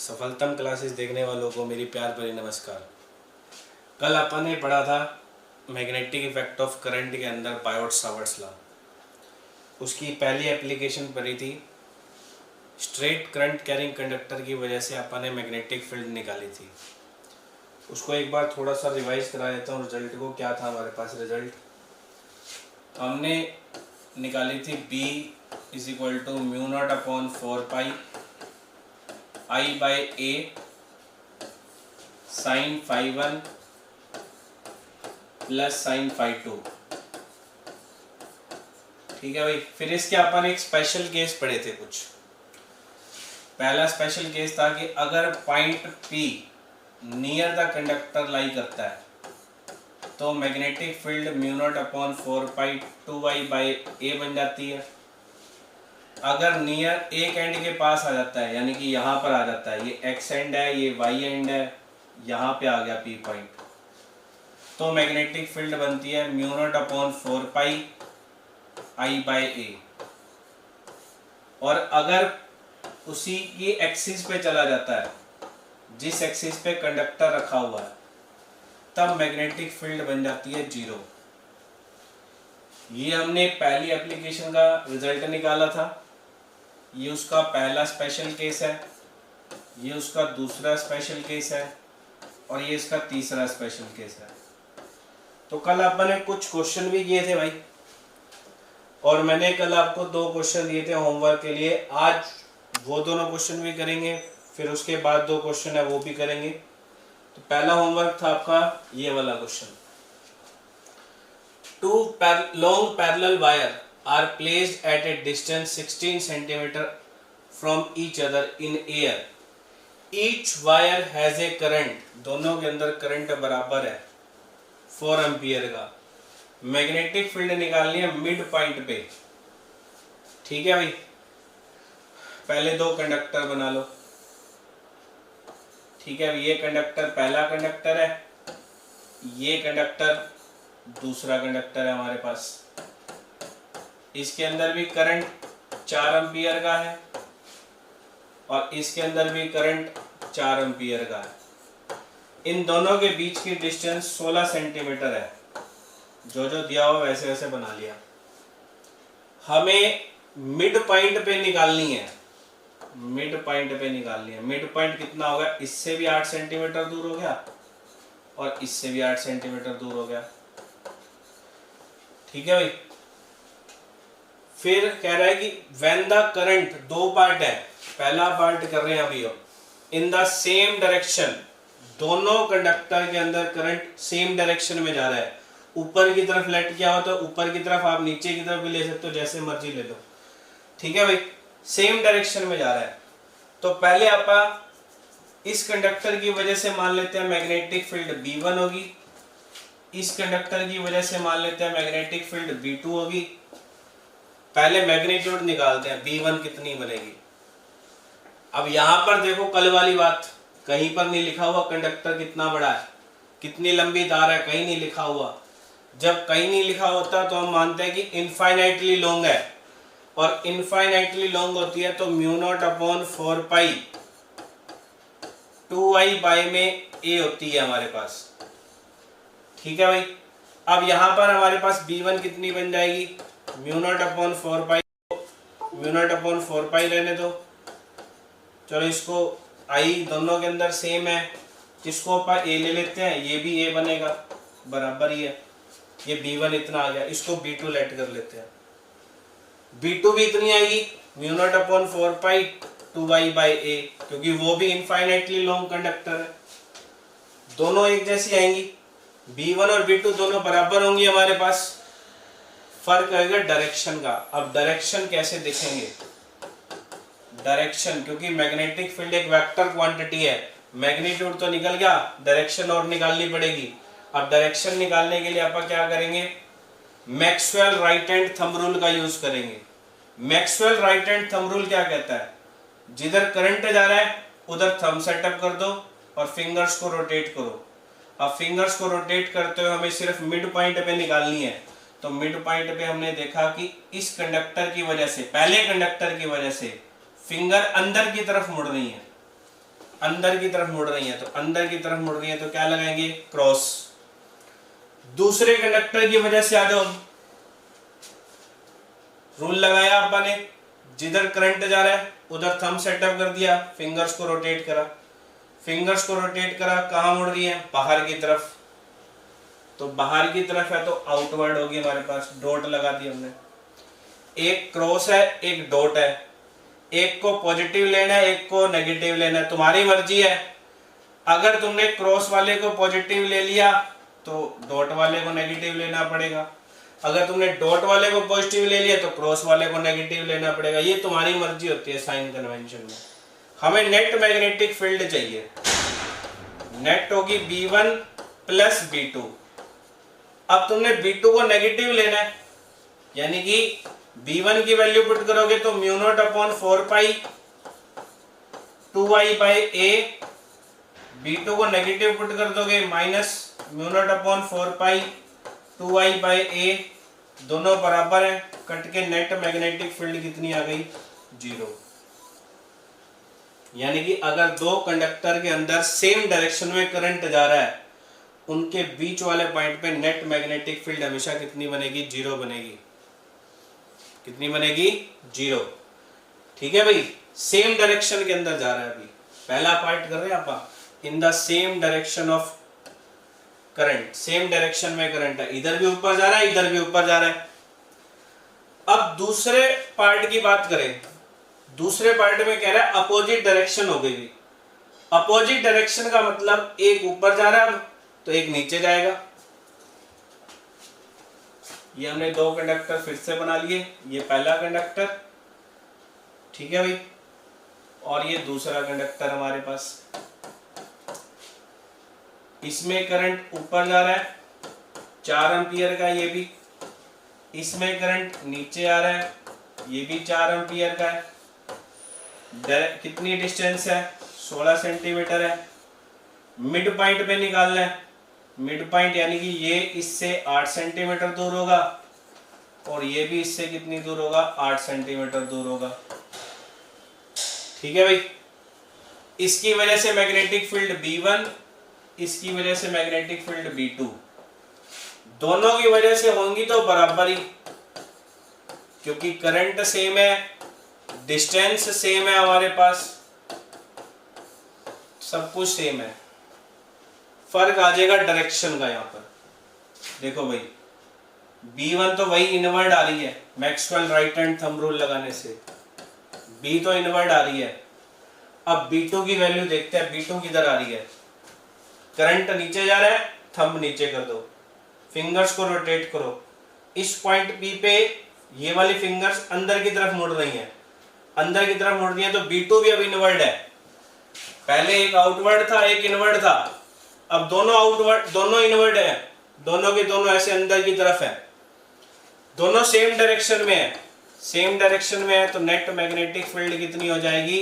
सफलतम classes देखने वालों को मेरी प्यार भरी नमस्कार। कल अपन ने पढ़ा था मैग्नेटिक इफेक्ट ऑफ करंट के अंदर बायोट-सावर्ट्स लॉ। उसकी पहली एप्लीकेशन पढ़ी थी स्ट्रेट करंट कैरिंग कंडक्टर की वजह से अपन ने मैग्नेटिक फील्ड निकाली थी। उसको एक बार थोड़ा सा रिवाइज करा देता हूँ। रिजल्ट को क्या था हमारे पास। रिजल्ट हमने निकाली थी B = μ0/4π I/A sin φ1 plus sin φ2। ठीक है भाई। फिर इसके अपन एक स्पेशल केस पढ़े थे कुछ। पहला स्पेशल केस था कि अगर point P near the conductor lie करता है तो मैग्नेटिक फील्ड μ0/4π 2I/A बन जाती है। अगर नियर एक एंड के पास आ जाता है, यानी कि यहाँ पर आ जाता है, ये x एंड है, ये y एंड है, यहाँ पे आ गया P पॉइंट, तो मैग्नेटिक फील्ड बनती है μ0/4π I/A। और अगर उसी की एक्सिस पे चला जाता है, जिस एक्सिस पे कंडक्टर रखा हुआ है, तब मैग्नेटिक फील्ड बन जाती है 0। ये हमने पहली एप्लीकेशन का रिजल्ट निकाला था। ये उसका पहला स्पेशल केस है, ये उसका दूसरा स्पेशल केस है और ये इसका तीसरा स्पेशल केस है। तो कल अपन ने कुछ क्वेश्चन भी किए थे भाई, और मैंने कल आपको 2 क्वेश्चन दिए थे होमवर्क के लिए। आज वो दोनों क्वेश्चन भी करेंगे, फिर उसके बाद 2 क्वेश्चन है वो भी करेंगे। तो पहला होमवर्क था आपका ये वाला question. 2 long parallel wire are placed at a distance 16 cm from each other in air. Each wire has a current, दोनों के अंदर करंट बराबर है 4 एम्पियर का। मैग्नेटिक फील्ड निकालनी है मिड पॉइंट पे। ठीक है भाई। पहले 2 कंडक्टर बना लो। ठीक है, ये कंडक्टर पहला कंडक्टर है, ये कंडक्टर दूसरा कंडक्टर है हमारे पास। इसके अंदर भी करंट 4 एम्पियर का है और इसके अंदर भी करंट 4 एम्पियर का है। इन दोनों के बीच की डिस्टेंस 16 सेंटीमीटर है। जो जो दिया हो वैसे वैसे बना लिया। हमें मिड पॉइंट पे निकालनी है। मिड पॉइंट पे निकालनी है। मिड पॉइंट कितना होगा? इससे भी 8 सेंटीमीटर दूर हो गया और इससे भी 8 सेंटीमीटर दूर हो गया। ठीक है भाई। फिर कह रहा है कि व्हेन द करंट, 2 पार्ट है, पहला पार्ट कर रहे हैं अभी इन द सेम डायरेक्शन, दोनों कंडक्टर के अंदर करंट सेम डायरेक्शन में जा रहा है। ऊपर की तरफ लेट किया हो तो ऊपर की तरफ, आप नीचे की तरफ भी ले सकते हो, जैसे मर्जी ले लो। ठीक है भाई। सेम डायरेक्शन में जा रहा है। तो पहले आप इस कंडक्टर की वजह से मान लेते हैं मैग्नेटिक फील्ड B1 होगी, इस कंडक्टर की वजह से मान लेते हैं मैग्नेटिक फील्ड B2 होगी। पहले मैग्नीट्यूड निकालते हैं, B1 कितनी बनेगी। अब यहां पर देखो, कल वाली बात, कहीं पर नहीं लिखा हुआ कंडक्टर कितना बड़ा है, कितनी लंबी तार है, कहीं नहीं लिखा हुआ। जब कहीं नहीं लिखा होता तो हम मानते हैं कि इनफाइनाइटली लॉन्ग है, और इनफाइनाइटली लॉन्ग होती है तो μ0/4π 2I/ में A होती है हमारे पास। ठीक है भाई। अब यहां पर हमारे पास B1 कितनी बन जाएगी? μ0/4π लेने दो। चलो, इसको I दोनों के अंदर सेम है, इसको अपन A ले लेते हैं, ये भी A बनेगा, बराबर ही है। ये B1 इतना आ गया, इसको B2 लेट कर लेते हैं। B2 भी इतनी आएगी μ0/4π 2I/A, क्योंकि वो भी इनफाइनाइटली लॉन्ग कंडक्टर है। दोनों एक जैसी आएंगी। B1 और B2 दोनों बराबर होंगी हमारे पास। फर्क आएगा डायरेक्शन का। अब डायरेक्शन कैसे दिखेंगे? डायरेक्शन, क्योंकि मैग्नेटिक फील्ड एक वेक्टर क्वांटिटी है, मैग्नीट्यूड तो निकल गया, डायरेक्शन और निकालनी पड़ेगी। अब डायरेक्शन निकालने के लिए आप क्या करेंगे? Maxwell right hand thumb rule का यूज करेंगे। Maxwell right hand thumb rule क्या कहता है? जिधर करंट जा रहा है उधर थंब सेटअप कर दो और फिंगर्स को रोटेट करो। अब फिंगर्स को रोटेट करते हुए हमें सिर्फ मिड पॉइंट पे निकालनी है। तो मिड पॉइंट पे हमने देखा कि इस कंडक्टर की वजह से, पहले कंडक्टर की वजह से फिंगर अंदर की तरफ मुड़ रही है। अंदर की तरफ मुड़ रही है, तो अंदर की तरफ मुड़ रही है तो क्या लगाएंगे, क्रॉस। दूसरे कंडक्टर की वजह से आ जाओ, रूल लगाया आपने, जिधर करंट जा रहा है उधर थंब सेटअप कर दिया, फिंगर्स को रोटेट करा, फिंगर्स को रोटेट करा, कहां मुड़ रही है, बाहर की तरफ। तो बाहर की तरफ है तो आउटवर्ड होगी हमारे पास, डॉट लगा दी हमने। एक क्रॉस है, एक डॉट है, एक को पॉजिटिव लेना है, एक को नेगेटिव लेना है, तुम्हारी मर्जी है। अगर तुमने क्रॉस वाले को पॉजिटिव ले लिया तो डॉट वाले को नेगेटिव लेना पड़ेगा, अगर तुमने डॉट वाले को पॉजिटिव ले लिया तो क्रॉस वाले को नेगेटिव लेना पड़ेगा। ये तुम्हारी मर्जी होती है साइन कन्वेंशन में। हमें नेट मैग्नेटिक फील्ड चाहिए, नेट होगी B1 प्लस B2। अब तुमने B2 को नेगेटिव लेना है, यानी कि B1 की वैल्यू पुट करोगे तो mu naught upon 4 pi 2i by a, B2 को नेगेटिव पुट कर दोगे minus mu naught upon 4 pi 2i by a, दोनों बराबर है, कट के नेट मैग्नेटिक फील्ड कितनी आ गई, 0। यानी कि अगर दो कंडक्टर के अंदर सेम डायरेक्शन में करंट जा रहा है, उनके बीच वाले पॉइंट पे नेट मैग्नेटिक फील्ड हमेशा कितनी बनेगी, 0 बनेगी। कितनी बनेगी, 0। ठीक है भाई, सेम डायरेक्शन के अंदर जा रहा है। अभी पहला पार्ट कर रहे हैं आप, in the same direction of current, same direction में करंट है, इधर भी ऊपर जा रहा है, इधर भी ऊपर जा रहा है। अब दूसरे पार्ट की बात करें, दूसरे पार्ट में कह रहा है अपोजिट डायरेक्शन हो गई। अपोजिट डायरेक्शन का मतलब एक ऊपर जा रहा है तो एक नीचे जाएगा। ये हमने दो कंडक्टर फिर से बना लिए, ये पहला कंडक्टर, ठीक है भाई, और ये दूसरा कंडक्टर हमारे पास। इसमें करंट ऊपर जा रहा है 4 एम्पियर का, ये भी। इसमें करंट नीचे आ रहा है, ये भी 4 एम्पियर का है। कितनी डिस्टेंस है, 16 सेंटीमीटर है। मिड पॉइंट पे निकालना है, मिड पॉइंट यानी कि ये इससे 8 सेंटीमीटर दूर होगा और ये भी इससे कितनी दूर होगा, 8 सेंटीमीटर दूर होगा। ठीक है भाई, इसकी वजह से मैग्नेटिक फील्ड B1, इसकी वजह से मैग्नेटिक फील्ड B2, दोनों की वजह से होंगी तो बराबर ही, क्योंकि करंट सेम है, डिस्टेंस सेम है, हमारे पास सब कुछ सेम है। फर्क आ जाएगा डायरेक्शन का। यहां पर देखो भाई, B1 तो वही इनवर्ड आ रही है, Maxwell right hand thumb rule लगाने से B तो इनवर्ड आ रही है। अब B2 की वैल्यू देखते हैं, B2 किधर आ रही है, करंट नीचे जा रहा है, थंब नीचे कर दो, फिंगर्स को रोटेट करो। इस पॉइंट P पे ये वाली फिंगर्स अंदर की तरफ मुड़ रही हैं, अंदर की तरफ मुड़ रही है, तो B2 भी अब इनवर्ड है। पहले एक आउटवर्ड था, एक इनवर्ड था, अब दोनों आउटवर्ड, दोनों इनवर्ड है, दोनों के दोनों ऐसे अंदर की तरफ है, दोनों सेम डायरेक्शन में है। सेम डायरेक्शन में है तो नेट मैग्नेटिक फील्ड कितनी हो जाएगी,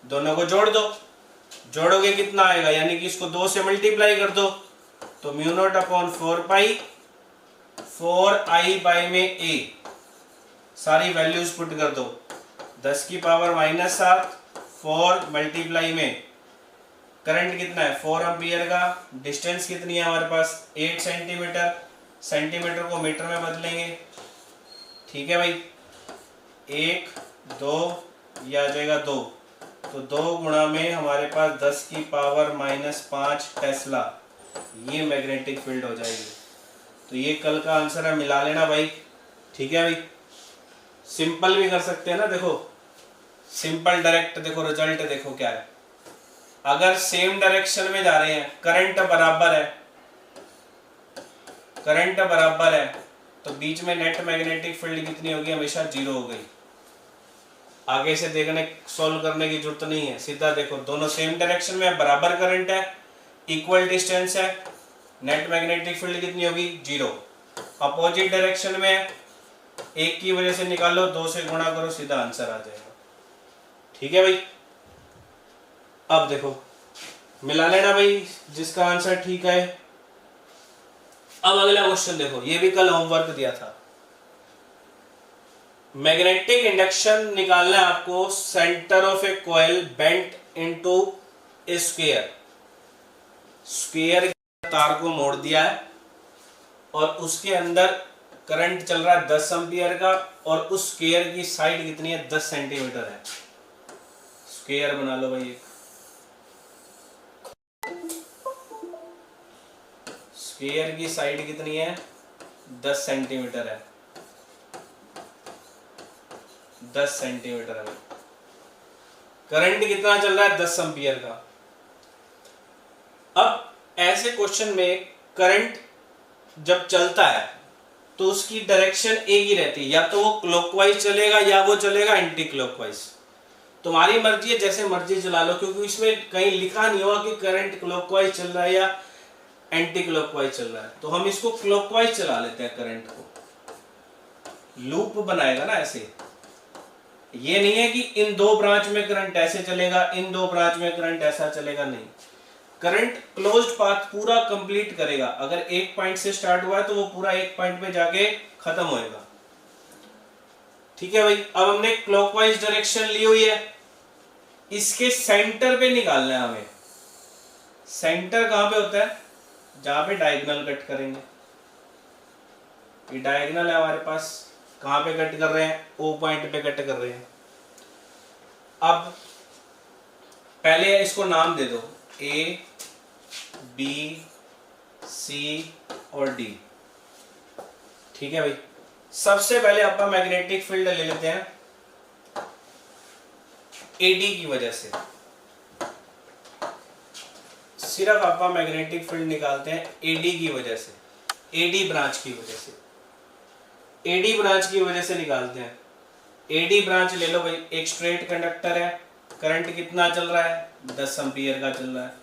दोनों को जोड़ दो, जोड़ोगे कितना आएगा, यानी कि इसको 2 से मल्टीप्लाई कर दो, तो mu naught upon 4 pi 4i by में a, सारी वैल्यूज पुट कर दो, 10 की पावर -7, 4 मल्टीप्लाई में करंट कितना है 4 एम्पियर का, डिस्टेंस कितनी है हमारे पास 8 सेंटीमीटर, सेंटीमीटर को मीटर में बदलेंगे। ठीक है भाई, 1 2 ये आ जाएगा 2, तो 2 गुणा में हमारे पास 10 की पावर -5 टेस्ला, ये मैग्नेटिक फील्ड हो जाएगी। तो ये कल का आंसर है, मिला लेना भाई। ठीक है भाई, सिंपल भी कर सकते हैं ना, देखो सिंपल डायरेक्ट, देखो रिजल्ट देखो क्या है। अगर सेम डायरेक्शन में जा रहे हैं, करंट बराबर है, करंट बराबर है, तो बीच में नेट मैग्नेटिक फील्ड कितनी होगी, हमेशा 0 हो गई। आगे से देखने सॉल्व करने की जरूरत नहीं है, सीधा देखो, दोनों सेम डायरेक्शन में है, बराबर करंट है, इक्वल डिस्टेंस है, नेट मैग्नेटिक फील्ड कितनी होगी, 0। अपोजिट डायरेक्शन में है, एक की वजह से निकालो, 2 से गुणा करो, सीधा आंसर आ जाएगा। ठीक है भाई, अब देखो मिला लेना भाई जिसका आंसर ठीक है। अब अगला क्वेश्चन देखो, ये भी कल होमवर्क दिया था। मैग्नेटिक इंडक्शन निकालना है आपको, centre of A coil bent into square, square तार को मोड़ दिया है और उसके अंदर करंट चल रहा है 10 एम्पियर का और उस स्क्वायर की साइड कितनी है 10 सेंटीमीटर है। स्क्वायर बना लो भाई एक, स्क्वायर की साइड कितनी है 10 सेंटीमीटर है, 10 सेंटीमीटर है। करंट कितना चल रहा है 10 एम्पियर का। अब ऐसे क्वेश्चन में करंट जब चलता है तो उसकी डायरेक्शन एक ही रहती है, या तो वो क्लॉकवाइज चलेगा या वो चलेगा एंटी क्लॉकवाइज। तुम्हारी मर्जी है, जैसे मर्जी चला लो, क्योंकि इसमें कहीं लिखा नहीं हुआ कि करंट क्लॉकवाइज चल रहा है या एंटी क्लॉकवाइज चल रहा है। तो हम इसको क्लॉकवाइज चला लेते हैं, करंट को लूप बनाएगा ना ऐसे। ये नहीं है कि इन दो ब्रांच में करंट ऐसे चलेगा, इन दो ब्रांच में करंट ऐसा चलेगा, नहीं। करंट क्लोज्ड पाथ पूरा कंप्लीट करेगा। अगर एक पॉइंट से स्टार्ट हुआ है तो वो पूरा एक पॉइंट पे जाके खत्म होएगा। ठीक है भाई। अब हमने क्लॉकवाइज डायरेक्शन ली हुई है, इसके सेंटर पे निकालना है हमें। सेंटर कहां पे होता है, जहां पे डायगोनल कट करेंगे। ये डायगोनल है हमारे पास, कहां पे कट कर रहे हैं, ओ पॉइंट पे कट कर रहे हैं। अब पहले इसको नाम दे दो, ए बी सी और डी। ठीक है भाई। सबसे पहले अपन मैग्नेटिक फील्ड ले लेते हैं एडी की वजह से। सिर्फ अपन मैग्नेटिक फील्ड निकालते हैं एडी की वजह से, एडी ब्रांच की वजह से, एडी ब्रांच की वजह से निकालते हैं। एडी ब्रांच ले लो भाई, एक स्ट्रेट कंडक्टर है, करंट कितना चल रहा है 10 एम्पियर का चल रहा है।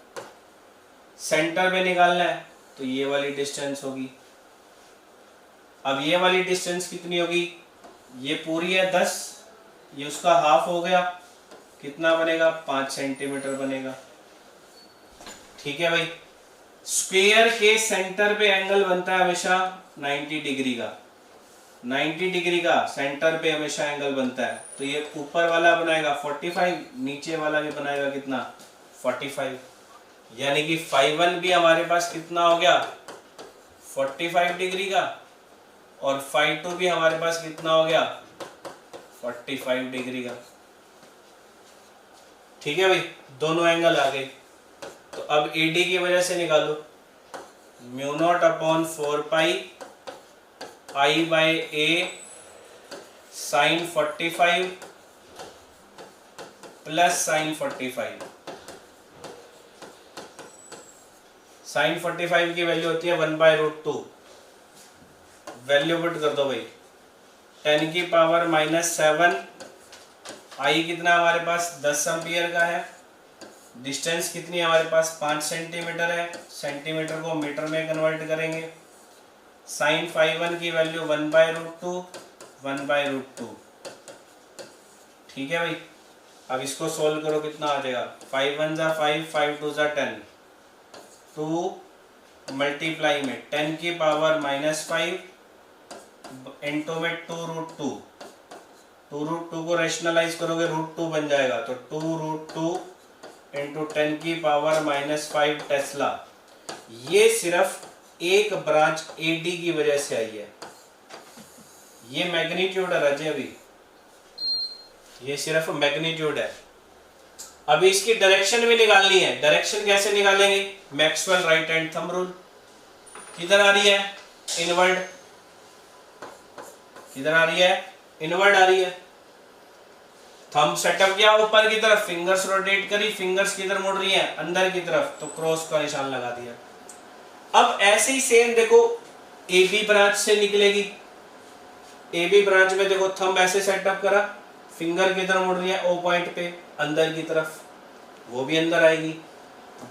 सेंटर में निकालना है तो ये वाली डिस्टेंस होगी। अब ये वाली डिस्टेंस कितनी होगी, ये पूरी है 10, ये उसका हाफ हो गया, कितना बनेगा 5 सेंटीमीटर बनेगा। ठीक है भाई। स्क्वायर के सेंटर पे एंगल बनता है हमेशा 90 डिग्री का, 90 डिग्री का सेंटर पे हमेशा एंगल बनता है। तो ये ऊपर वाला बनाएगा 45, नीचे वाला भी बनाएगा कितना 45, यानी कि φ1 भी हमारे पास कितना हो गया 45 डिग्री का, और φ2 भी हमारे पास कितना हो गया 45 डिग्री का। ठीक है भाई, दोनों एंगल आ गए। तो अब AD की वजह से निकालो, μ0/4π I/A sin 45 plus sin 45। sin 45 की वैल्यू होती है 1/√2। वैल्यू पुट कर दो भाई, 10 की पावर -7, आई कितना हमारे पास 10 एम्पियर का है, डिस्टेंस कितनी है हमारे पास 5 सेंटीमीटर है, सेंटीमीटर को मीटर में कन्वर्ट करेंगे। sin φ1 की वैल्यू 1/√2, 1/√2। ठीक है भाई। अब इसको सोल्व करो, कितना आ जाएगा 5 1 = 5, 5 2 = 10, 2 मल्टीप्लाई में 10 की पावर -5 इंटू में 2√2, 2√2 को रैशनलाइज करोगे √2 बन जाएगा, तो 2√2 इंटू 10 की पावर -5 टेस्ला। ये सिर्फ एक ब्रांच AD की वजह से आई है। ये मैग्नीट्यूड है राजे, अभी ये सिर्फ मैग्नीट्यूड है। अभी इसकी डायरेक्शन भी निकालनी है। डायरेक्शन कैसे निकालेंगे, Maxwell right hand thumb rule. किधर आ रही है इनवर्ड, किधर आ रही है इनवर्ड आ रही है। थंब सेटअप किया ऊपर की तरफ, फिंगर्स रोटेट करी, फिंगर्स किधर मुड़ रही है अंदर की तरफ, तो क्रॉस का निशान लगा दिया। अब ऐसे ही सेम देखो AB ब्रांच से निकलेगी। AB ब्रांच में देखो थंब ऐसे सेटअप करा, फिंगर किधर मुड़ रही है O पॉइंट पे अंदर की तरफ, वो भी अंदर आएगी।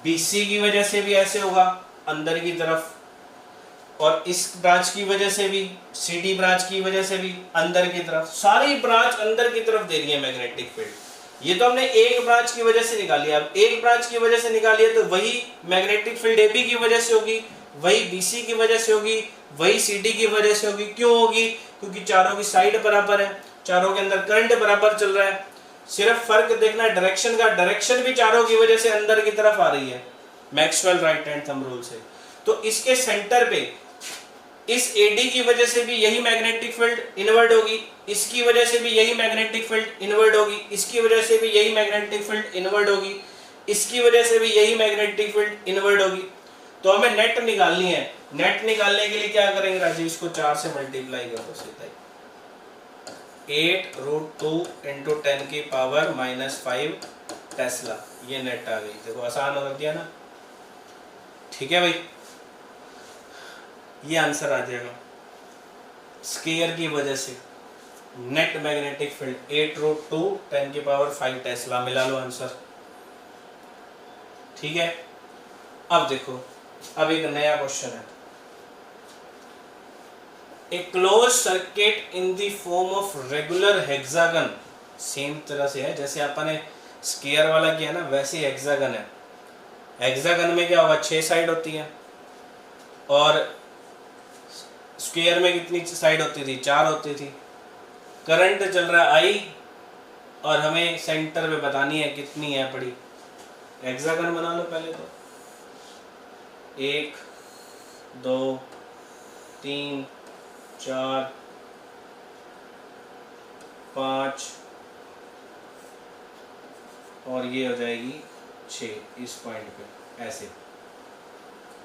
BC की वजह से भी ऐसे होगा अंदर की तरफ, और इस ब्रांच की वजह से भी, CD ब्रांच की वजह से भी अंदर की तरफ। सारी ब्रांच अंदर की तरफ दे रही है मैग्नेटिक फील्ड। ये तो हमने एक ब्रांच की वजह से निकाली है। अब एक ब्रांच की वजह से निकाली है तो वही मैग्नेटिक फील्ड AB की वजह से होगी, वही BC की वजह से होगी, वही CD की वजह से होगी। क्यों होगी, क्योंकि चारों की साइड बराबर है, चारों के अंदर करंट बराबर चल रहा है। सिर्फ फर्क देखना डायरेक्शन का, डायरेक्शन भी चारों की वजह से अंदर की तरफ आ रही है Maxwell right hand thumb rule से। तो इसके सेंटर पे इस एडी की वजह से भी यही मैग्नेटिक फील्ड इन्वर्ट होगी, इसकी वजह से भी यही मैग्नेटिक फील्ड इन्वर्ट होगी, इसकी वजह से भी यही मैग्नेटिक फील्ड इन्वर्ट होगी, इसकी वजह से भी यही मैग्नेटिक फील्ड इन्वर्ट होगी। तो हमें नेट निकालनी है। नेट निकालने के लिए क्या करेंगे राजीव, इसको 4 से मल्टीप्लाई कर दो सीधा ही, 8√2 × 10⁻⁻5 टेस्ला, ये नेट आ गई। देखो आसान हो दिया ना, ठीक है भाई, ये आंसर आ जाएगा। स्केयर की वजह से नेट मैग्नेटिक फील्ड 8√2 10⁻5 टेस्ला, मिला लो आंसर, ठीक है। अब देखो, अब एक नया क्वेश्चन है। A close circuit in the form of regular hexagon, same तरह से है जैसे आपने स्केयर वाला किया ना, वैसे हेक्सागन है। हेक्सागन में क्या होगा, 6 साइड होती है, और स्क्वायर में कितनी साइड होती थी, 4 होती थी। करंट चल रहा है आई, और हमें सेंटर में बतानी है कितनी है पड़ी। हेक्सागन बना लो पहले तो, 1 2 3 4 5 और ये हो जाएगी 6 इस पॉइंट पे ऐसे,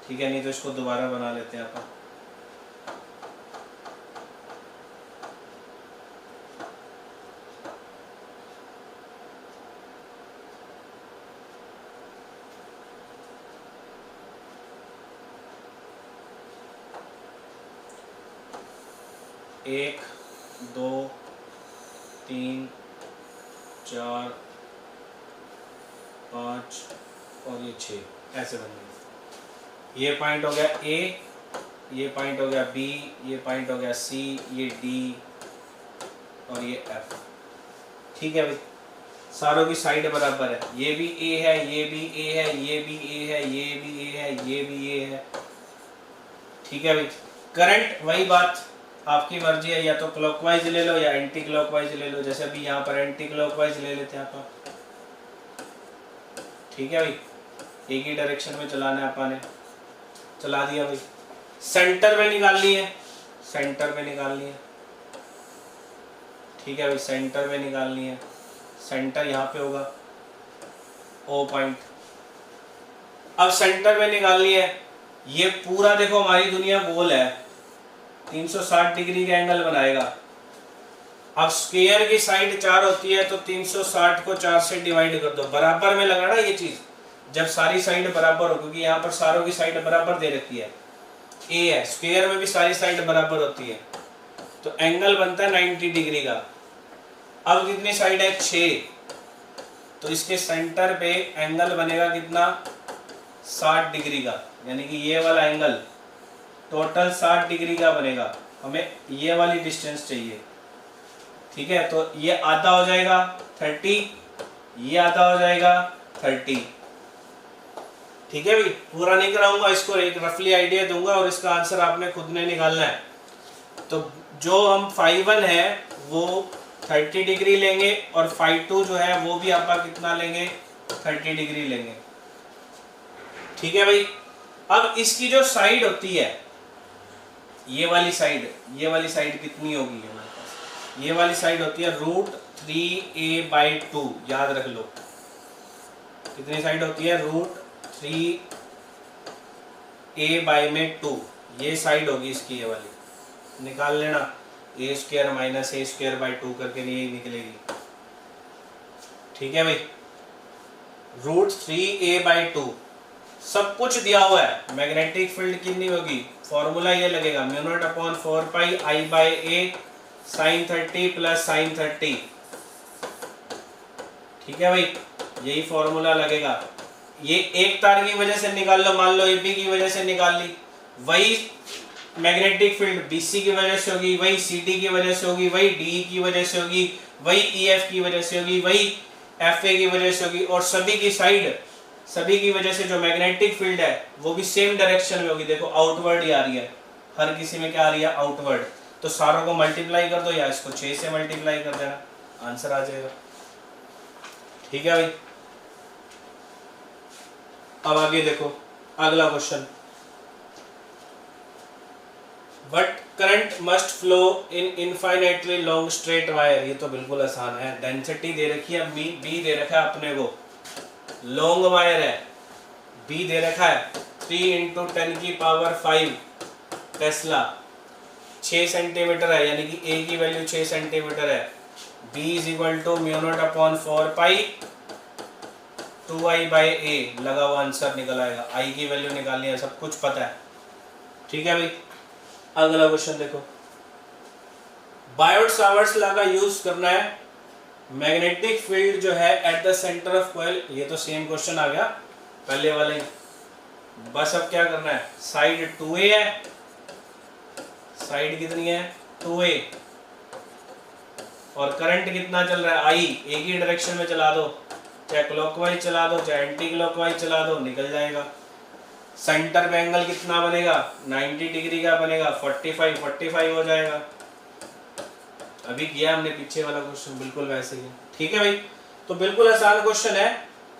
ठीक है। नहीं तो इसको दोबारा बना लेते हैं अपन। एक 2 3 4 5 और ये 6 ऐसे बन गए। ये पॉइंट हो गया ए, ये पॉइंट हो गया बी, ये पॉइंट हो गया सी, ये डी और ये एफ, ठीक है भाई। सारों की साइड बराबर है, ये भी ए है, ये भी ए है, ये भी ए है, ये भी ए है, ये भी ए है, ठीक है भाई। करंट वही बात, आपकी मर्जी है, या तो क्लॉकवाइज ले लो या एंटी क्लॉकवाइज ले लो। जैसे अभी यहाँ पर एंटी क्लॉकवाइज ले लेते हैं अपन, ठीक है भाई, एक ही डायरेक्शन में चलाना है अपन ने, चला दिया भाई। सेंटर में निकालनी है, सेंटर में निकालनी है, ठीक है भाई, सेंटर में निकालनी है। सेंटर यहाँ पे होगा ओ पॉइंट। अब सेंटर में निकालनी है, ये पूरा देखो हमारी दुनिया गोल है, 360 डिग्री का एंगल बनाएगा। अब स्क्वायर की साइड 4 होती है, तो 360 को 4 से डिवाइड कर दो, बराबर में लगाना ये चीज, जब सारी साइड बराबर हो, क्योंकि यहाँ पर सारों की साइड बराबर दे रखी है, ए है, स्क्वायर में भी सारी साइड बराबर होती है, तो एंगल बनता है 90 डिग्री का। अब कितनी साइड है, 6, तो इसके सेंटर पे एंगल बनेगा कितना, 60 डिग्री का, यानी कि ये वाला एंगल टोटल 60 डिग्री का बनेगा। हमें ये वाली डिस्टेंस चाहिए, ठीक है। तो ये आधा हो जाएगा 30, ये आधा हो जाएगा 30, ठीक है भाई। पूरा नहीं कराऊंगा इसको, एक रफली आइडिया दूंगा और इसका आंसर आपने खुद ने निकालना है। तो जो हम φ1 है वो 30 डिग्री लेंगे, और φ2 जो है वो भी आप कितना लेंगे, 30 डिग्री लेंगे, ठीक है भाई। अब इसकी जो साइड होती है, ये वाली साइड कितनी होगी हमारे पास, ये वाली साइड होती है √3a/2, याद रख लो। कितनी साइड होती है, √3a/2, ये साइड होगी इसकी, ये वाली निकाल लेना, a² - a²/2 करके ये निकलेगी, ठीक है भाई। √3a/2 सब कुछ दिया हुआ है। मैग्नेटिक फील्ड कितनी होगी, फॉर्मूला ये लगेगा, μ0/4πI/a sin 30 + sin 30, ठीक है भाई, यही फॉर्मूला लगेगा। ये एक तार की वजह से निकाल लो, मान लो AB की वजह से निकाल ली, वही मैग्नेटिक फील्ड BC की वजह से होगी, वही CD की वजह से होगी, वही DE की वजह से होगी, वही EF की वजह से होगी, वही FA की वजह से होगी, और सभी की साइड, सभी की वजह से जो मैग्नेटिक फील्ड है वो भी सेम डायरेक्शन में होगी। देखो आउटवर्ड ही आ रही है, हर किसी में क्या आ रही है, आउटवर्ड। तो सारों को मल्टीप्लाई कर दो, या इसको 6 से मल्टीप्लाई कर देना, आंसर आ जाएगा। ठीक है भाई। अब आगे देखो अगला question, what current must flow in infinitely long straight wire. ये तो बिल्कुल आसान है, डेंसिटी दे रखी है बी दे रखा है अपने को, लॉन्ग वायर है, बी दे रखा है 3 × 10⁵ टेस्ला, 6 सेंटीमीटर है, यानी कि ए की वैल्यू 6 सेंटीमीटर है। B is equal to μ0/4π 2I/a, लगा हुआ आंसर निकल आएगा। आई की वैल्यू निकालनी है, सब कुछ पता है, ठीक है भाई। अगला क्वेश्चन देखो, बायोट सावर्ट्स लॉ का यूज करना है, मैग्नेटिक फील्ड जो है at the centre of coil. ये तो सेम क्वेश्चन आ गया पहले वाले, बस अब क्या करना है, साइड 2a है, साइड कितनी है 2a, और करंट कितना चल रहा है आई, एक ही डायरेक्शन में चला दो, चाहे क्लॉकवाइज चला दो चाहे एंटी क्लॉकवाइज चला दो, निकल जाएगा। सेंटर पे एंगल कितना बनेगा, 90 डिग्री का बनेगा, 45 हो जाएगा। अभी किया हमने पीछे वाला क्वेश्चन बिल्कुल वैसे ही, ठीक है भाई। तो बिल्कुल आसान क्वेश्चन है,